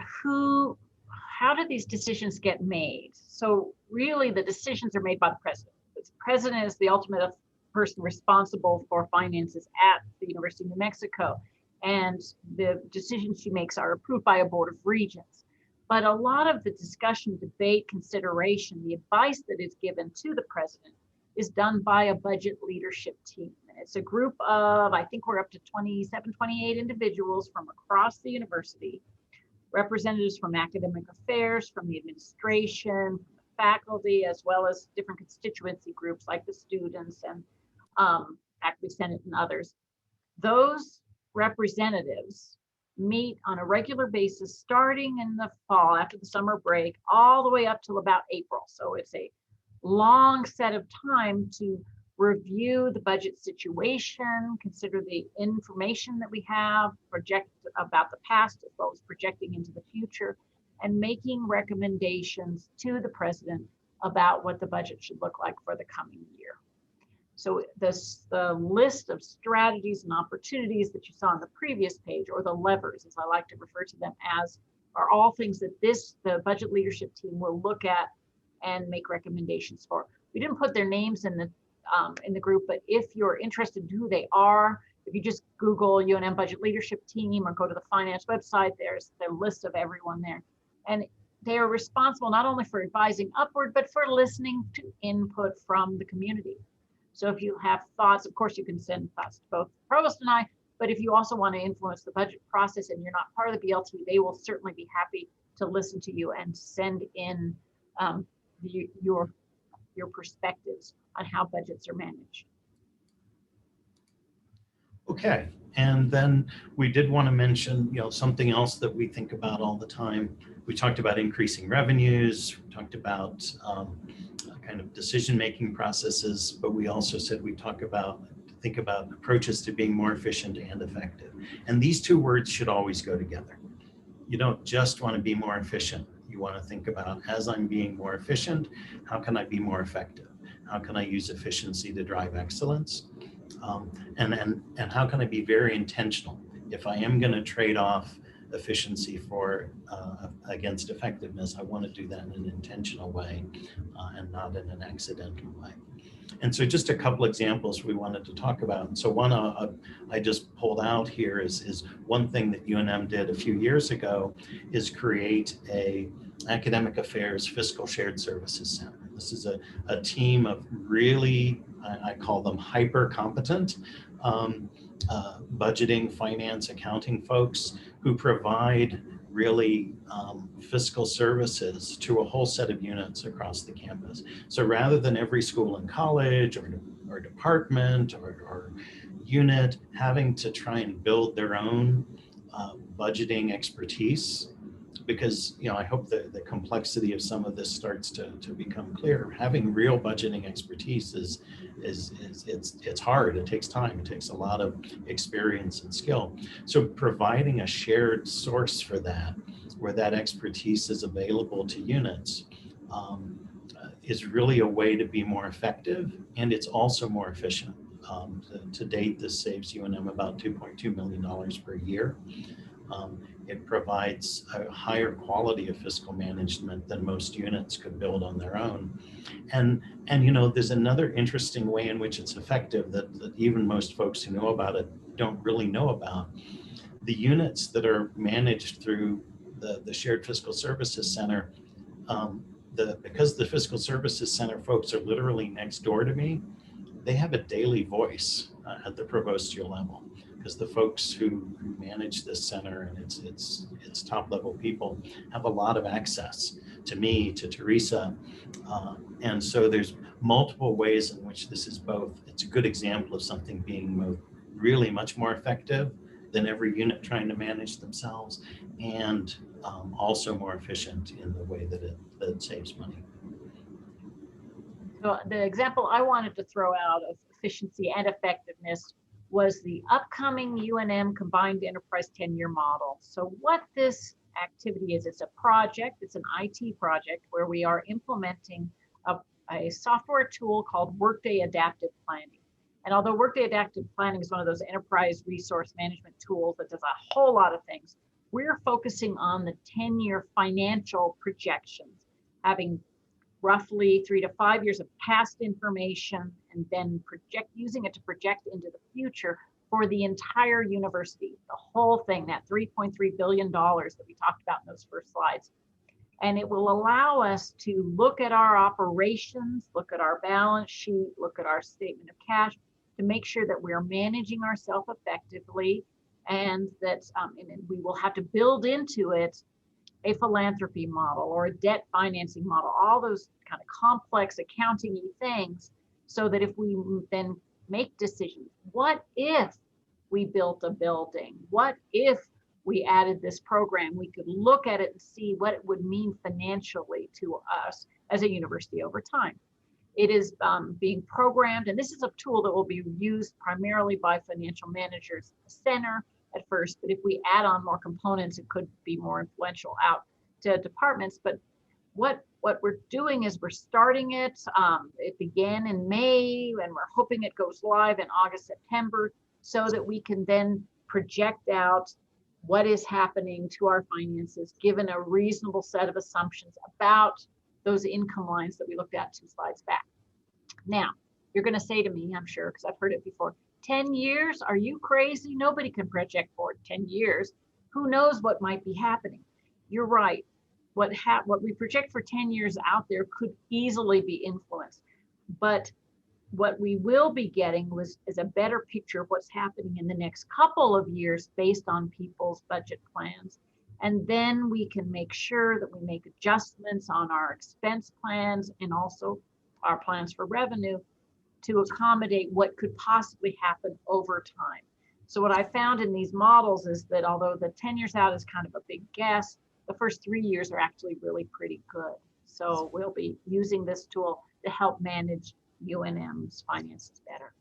how do these decisions get made? So really the decisions are made by the president. The president is the ultimate person responsible for finances at the University of New Mexico. And the decisions she makes are approved by a board of regents. But a lot of the discussion, debate, consideration, the advice that is given to the president is done by a budget leadership team. And it's a group of, I think we're up to 27, 28 individuals from across the university, representatives from academic affairs, from the administration, from the faculty, as well as different constituency groups like the students and faculty senate and others. Those representatives meet on a regular basis starting in the fall after the summer break all the way up till about April. So it's a long set of time to review the budget situation, consider the information that we have, project about the past as well as projecting into the future, and making recommendations to the president about what the budget should look like for the coming year. So the list of strategies and opportunities that you saw on the previous page, or the levers, as I like to refer to them as, are all things that the budget leadership team will look at and make recommendations for. We didn't put their names in the group, but if you're interested in who they are, if you just Google UNM Budget Leadership Team or go to the finance website, there's the list of everyone there. And they are responsible not only for advising upward, but for listening to input from the community. So if you have thoughts, of course, you can send thoughts to both the provost and I, but if you also want to influence the budget process and you're not part of the BLT, they will certainly be happy to listen to you and send in your perspectives on how budgets are managed. Okay, And then we did want to mention, something else that we think about all the time. We talked about increasing revenues, we talked about kind of decision-making processes, but we also said we think about approaches to being more efficient and effective. And these two words should always go together. You don't just want to be more efficient. You want to think about, as I'm being more efficient, how can I be more effective? How can I use efficiency to drive excellence? And how can I be very intentional? If I am going to trade off efficiency against effectiveness, I want to do that in an intentional way and not in an accidental way. And so just a couple examples we wanted to talk about. So one I just pulled out here is one thing that UNM did a few years ago is create a academic affairs fiscal shared services center. This is a team of really, I call them hyper competent budgeting, finance, accounting folks who provide really fiscal services to a whole set of units across the campus. So rather than every school and college or department or unit having to try and build their own budgeting expertise, because I hope the complexity of some of this starts to become clear. Having real budgeting expertise it's hard. It takes time. It takes a lot of experience and skill. So providing a shared source for that, where that expertise is available to units, is really a way to be more effective, and it's also more efficient. To date, this saves UNM about $2.2 million per year. It provides a higher quality of fiscal management than most units could build on their own. And there's another interesting way in which it's effective that even most folks who know about it don't really know about. The units that are managed through the Shared Fiscal Services Center, because the Fiscal Services Center folks are literally next door to me, they have a daily voice at the provostial level. Because the folks who manage this center and its top level people have a lot of access to me, to Teresa. And so there's multiple ways in which this is both. It's a good example of something being really much more effective than every unit trying to manage themselves, and also more efficient in the way that it saves money. So the example I wanted to throw out of efficiency and effectiveness was the upcoming UNM Combined Enterprise 10-year model. So what this activity is, it's a project, it's an IT project where we are implementing a software tool called Workday Adaptive Planning. And although Workday Adaptive Planning is one of those enterprise resource management tools that does a whole lot of things, we're focusing on the 10-year financial projections, having roughly 3 to 5 years of past information, and then using it to project into the future for the entire university, the whole thing, that $3.3 billion that we talked about in those first slides. And it will allow us to look at our operations, look at our balance sheet, look at our statement of cash, to make sure that we're managing ourselves effectively, and that and we will have to build into it a philanthropy model or a debt financing model, all those kind of complex accounting-y things, so that if we then make decisions, what if we built a building? What if we added this program? We could look at it and see what it would mean financially to us as a university over time. It is being programmed, and this is a tool that will be used primarily by financial managers at the center at first, but if we add on more components, it could be more influential out to departments. But what we're doing is we're starting it. It began in May, and we're hoping it goes live in August, September, so that we can then project out what is happening to our finances, given a reasonable set of assumptions about those income lines that we looked at 2 slides back. Now, you're going to say to me, I'm sure, because I've heard it before, 10 years? Are you crazy? Nobody can project forward 10 years. Who knows what might be happening? You're right. What we project for 10 years out there could easily be influenced. But what we will be getting is a better picture of what's happening in the next couple of years based on people's budget plans. And then we can make sure that we make adjustments on our expense plans and also our plans for revenue to accommodate what could possibly happen over time. So what I found in these models is that although the 10 years out is kind of a big guess, the first 3 years are actually really pretty good. So we'll be using this tool to help manage UNM's finances better.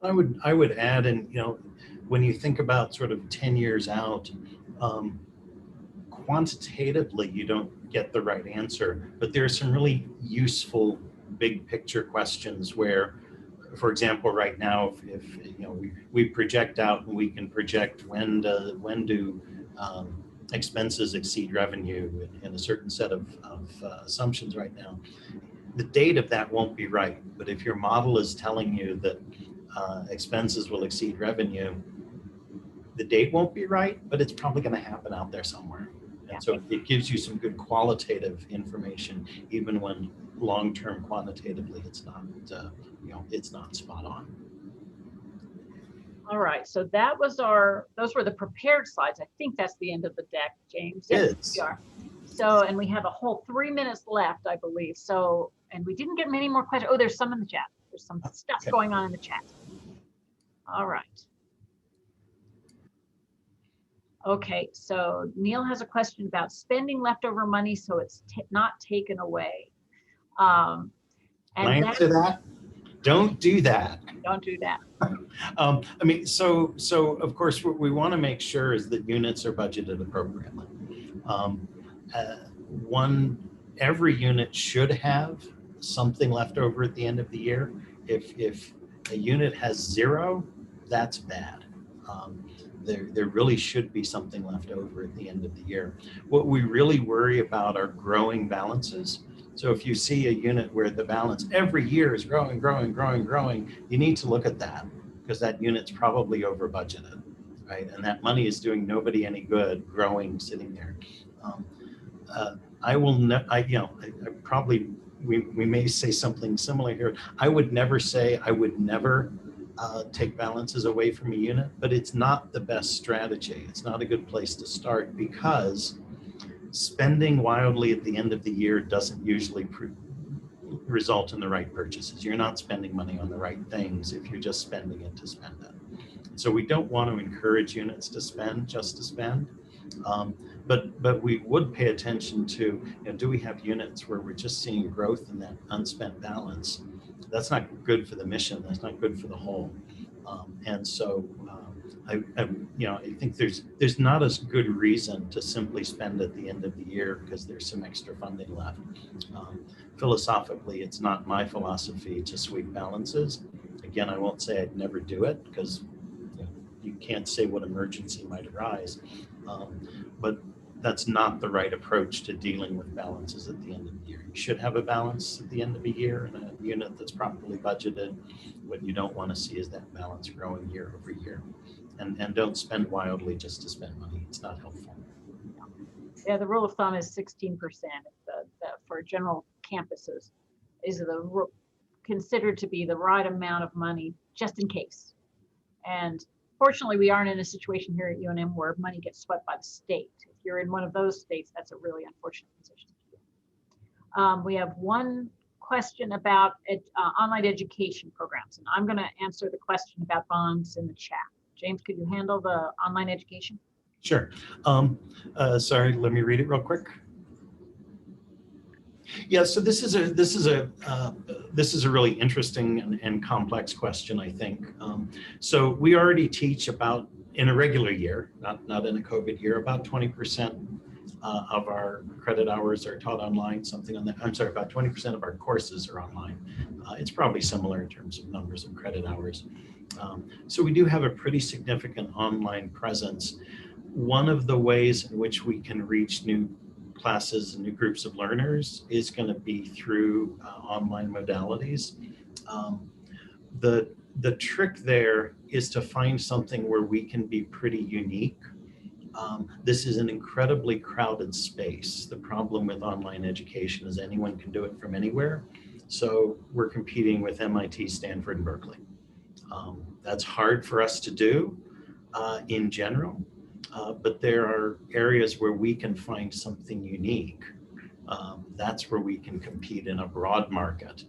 I would add, and when you think about sort of 10 years out, quantitatively you don't get the right answer, but there are some really useful big picture questions where, for example, right now, if we project out and we can project when do expenses exceed revenue in a certain set of assumptions right now. The date of that won't be right, but if your model is telling you that expenses will exceed revenue, the date won't be right, but it's probably going to happen out there somewhere. And so it gives you some good qualitative information, even when long-term quantitatively it's not, it's not spot on. All right, so those were the prepared slides. I think that's the end of the deck, James. Yes, we are. So, and we have a whole 3 minutes left, I believe. So, and we didn't get many more questions. Oh, there's some in the chat. There's some stuff going on in the chat. All right. Okay, so Neil has a question about spending leftover money so it's not taken away. And answer that. Don't do that. Don't do that. I mean, so of course, what we want to make sure is that units are budgeted appropriately. Every unit should have something left over at the end of the year. If a unit has 0, that's bad. There really should be something left over at the end of the year. What we really worry about are growing balances. So if you see a unit where the balance every year is growing, you need to look at that, because that unit's probably over budgeted, right? And that money is doing nobody any good growing, sitting there. We may say something similar here. I would never take balances away from a unit, but it's not the best strategy. It's not a good place to start, because spending wildly at the end of the year doesn't usually result in the right purchases. You're not spending money on the right things if you're just spending it to spend it. So we don't want to encourage units to spend just to spend. But we would pay attention to, do we have units where we're just seeing growth in that unspent balance? That's not good for the mission. That's not good for the whole. And so I think there's not as good reason to simply spend at the end of the year because there's some extra funding left. Philosophically, it's not my philosophy to sweep balances. Again, I won't say I'd never do it, because you can't say what emergency might arise. But that's not the right approach to dealing with balances at the end of the year. You should have a balance at the end of a year in a unit that's properly budgeted. What you don't want to see is that balance growing year over year. And don't spend wildly just to spend money. It's not helpful. Yeah, the rule of thumb is 16% for general campuses is considered to be the right amount of money just in case. And fortunately, we aren't in a situation here at UNM where money gets swept by the state. If you're in one of those states, that's a really unfortunate position. We have one question about online education programs, and I'm going to answer the question about bonds in the chat. James, could you handle the online education? Sure. Sorry, let me read it real quick. Yeah, so this is a really interesting and complex question, I think. So we already teach about, in a regular year, not in a COVID year, about 20% of our credit hours are taught online. Something on that. I'm sorry, about 20% of our courses are online. It's probably similar in terms of numbers of credit hours. So we do have a pretty significant online presence. One of the ways in which we can reach new classes and new groups of learners is going to be through online modalities. The trick there is to find something where we can be pretty unique. This is an incredibly crowded space. The problem with online education is anyone can do it from anywhere. So we're competing with MIT, Stanford, and Berkeley. That's hard for us to do in general. But there are areas where we can find something unique. That's where we can compete in a broad market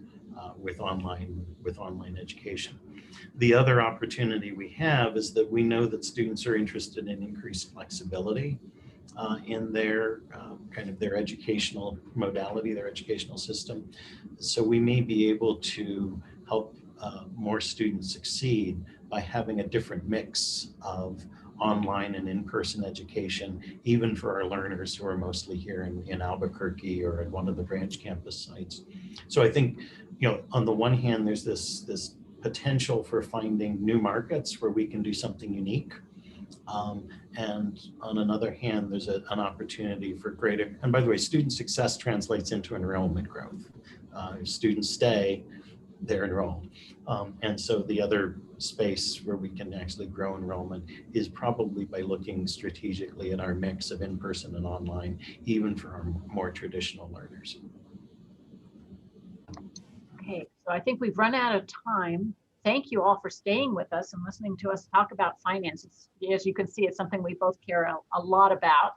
with online education. The other opportunity we have is that we know that students are interested in increased flexibility in their kind of their educational modality, their educational system. So we may be able to help more students succeed by having a different mix of online and in-person education, even for our learners who are mostly here in Albuquerque or at one of the branch campus sites. So I think, on the one hand, there's this potential for finding new markets where we can do something unique. And on another hand, there's an opportunity for greater, and by the way, student success translates into enrollment growth. If students stay, they're enrolled. And so the other space where we can actually grow enrollment is probably by looking strategically at our mix of in-person and online, even for our more traditional learners. Okay, so I think we've run out of time. Thank you all for staying with us and listening to us talk about finance. As you can see, it's something we both care a lot about.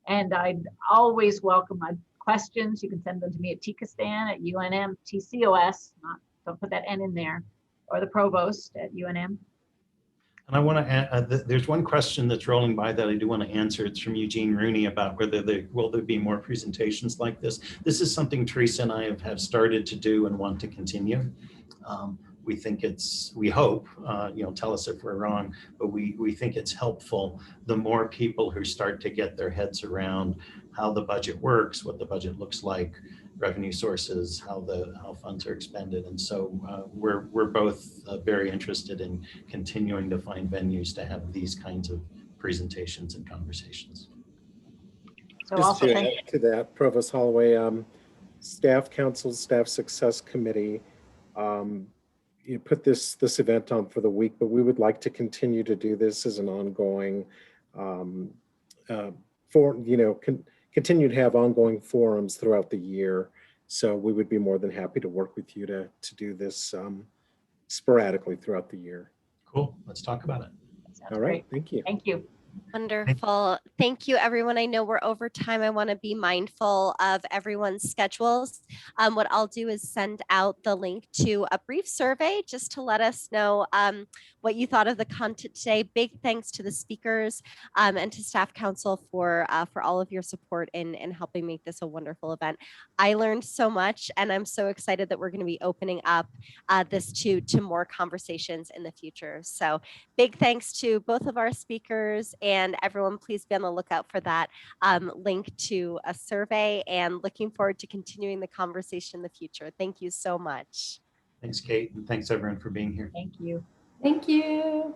And I'd always welcome my questions. You can send them to me at TCOS, don't put that N in there, or the Provost at UNM. And I want to add, there's one question that's rolling by that I do want to answer. It's from Eugene Rooney about whether will there be more presentations like this. This is something Teresa and I have started to do and want to continue. We think we hope, tell us if we're wrong, but we think it's helpful. The more people who start to get their heads around how the budget works, what the budget looks like, revenue sources, how funds are expended. And so we're both very interested in continuing to find venues to have these kinds of presentations and conversations. So Just also to add to that, Provost Holloway, Staff Council, Staff Success Committee, you put this event on for the week, but we would like to continue to do this as an ongoing continue to have ongoing forums throughout the year. So we would be more than happy to work with you to do this sporadically throughout the year. Cool. Let's talk about it. All right. Thank you. Thank you. Wonderful. Thank you, everyone. I know we're over time. I want to be mindful of everyone's schedules. What I'll do is send out the link to a brief survey just to let us know what you thought of the content today. Big thanks to the speakers and to Staff Council for all of your support in helping make this a wonderful event. I learned so much, and I'm so excited that we're going to be opening up this to more conversations in the future. So big thanks to both of our speakers, and everyone, please be on the lookout for that link to a survey, and looking forward to continuing the conversation in the future. Thank you so much. Thanks, Kate, and thanks everyone for being here. Thank you. Thank you.